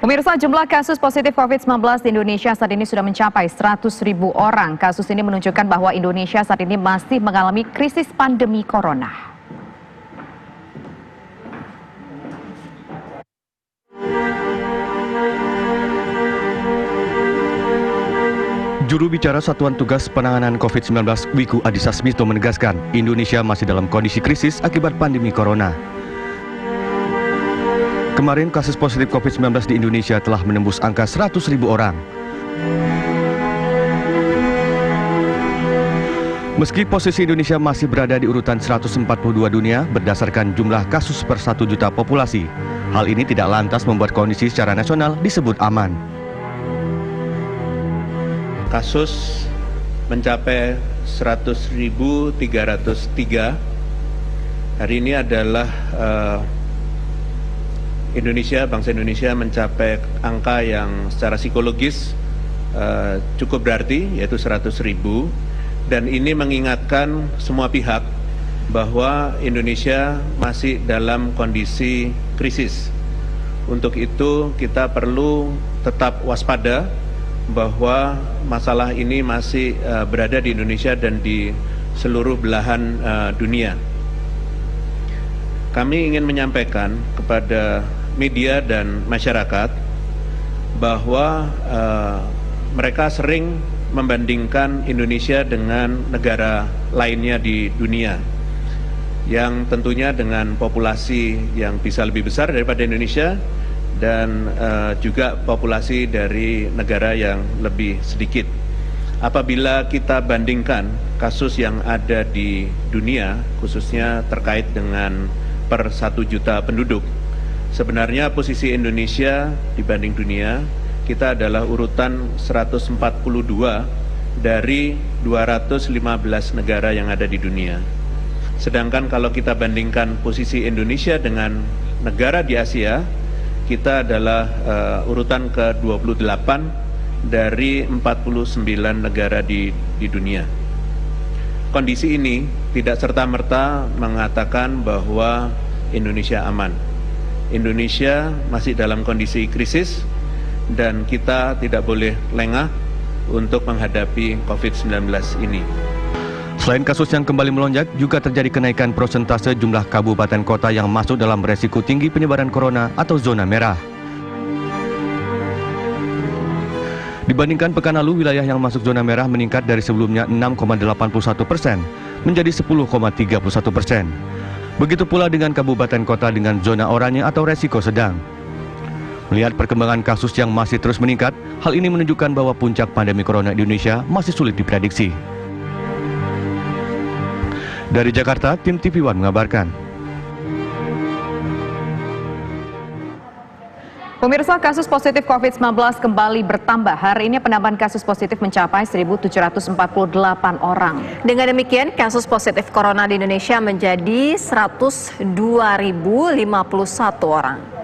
Pemirsa, jumlah kasus positif COVID-19 di Indonesia saat ini sudah mencapai 100.000 orang. Kasus ini menunjukkan bahwa Indonesia saat ini masih mengalami krisis pandemi corona. Juru bicara Satuan Tugas Penanganan COVID-19 Wiku Adhisa Smito menegaskan, Indonesia masih dalam kondisi krisis akibat pandemi corona. Kemarin kasus positif COVID-19 di Indonesia telah menembus angka 100.000 orang. Meski posisi Indonesia masih berada di urutan 142 dunia berdasarkan jumlah kasus per 1 juta populasi, hal ini tidak lantas membuat kondisi secara nasional disebut aman. Kasus mencapai 100.303. Hari ini adalah bangsa Indonesia mencapai angka yang secara psikologis cukup berarti, yaitu 100.000. Dan ini mengingatkan semua pihak bahwa Indonesia masih dalam kondisi krisis. Untuk itu kita perlu tetap waspada bahwa masalah ini masih berada di Indonesia dan di seluruh belahan dunia. Kami ingin menyampaikan kepada media dan masyarakat bahwa mereka sering membandingkan Indonesia dengan negara lainnya di dunia yang tentunya dengan populasi yang bisa lebih besar daripada Indonesia dan juga populasi dari negara yang lebih sedikit. Apabila kita bandingkan kasus yang ada di dunia, khususnya terkait dengan per 1 juta penduduk, sebenarnya posisi Indonesia dibanding dunia, kita adalah urutan 142 dari 215 negara yang ada di dunia. Sedangkan kalau kita bandingkan posisi Indonesia dengan negara di Asia, kita adalah urutan ke-28 dari 49 negara di dunia. Kondisi ini tidak serta-merta mengatakan bahwa Indonesia aman. Indonesia masih dalam kondisi krisis dan kita tidak boleh lengah untuk menghadapi COVID-19 ini. Selain kasus yang kembali melonjak, juga terjadi kenaikan persentase jumlah kabupaten kota yang masuk dalam resiko tinggi penyebaran corona atau zona merah. Dibandingkan pekan lalu, wilayah yang masuk zona merah meningkat dari sebelumnya 6,81% menjadi 10,31%. Begitu pula dengan kabupaten kota dengan zona oranye atau resiko sedang. Melihat perkembangan kasus yang masih terus meningkat, hal ini menunjukkan bahwa puncak pandemi corona di Indonesia masih sulit diprediksi. Dari Jakarta, tim TV One mengabarkan. Pemirsa, kasus positif COVID-19 kembali bertambah. Hari ini penambahan kasus positif mencapai 1.748 orang. Dengan demikian, kasus positif corona di Indonesia menjadi 102.051 orang.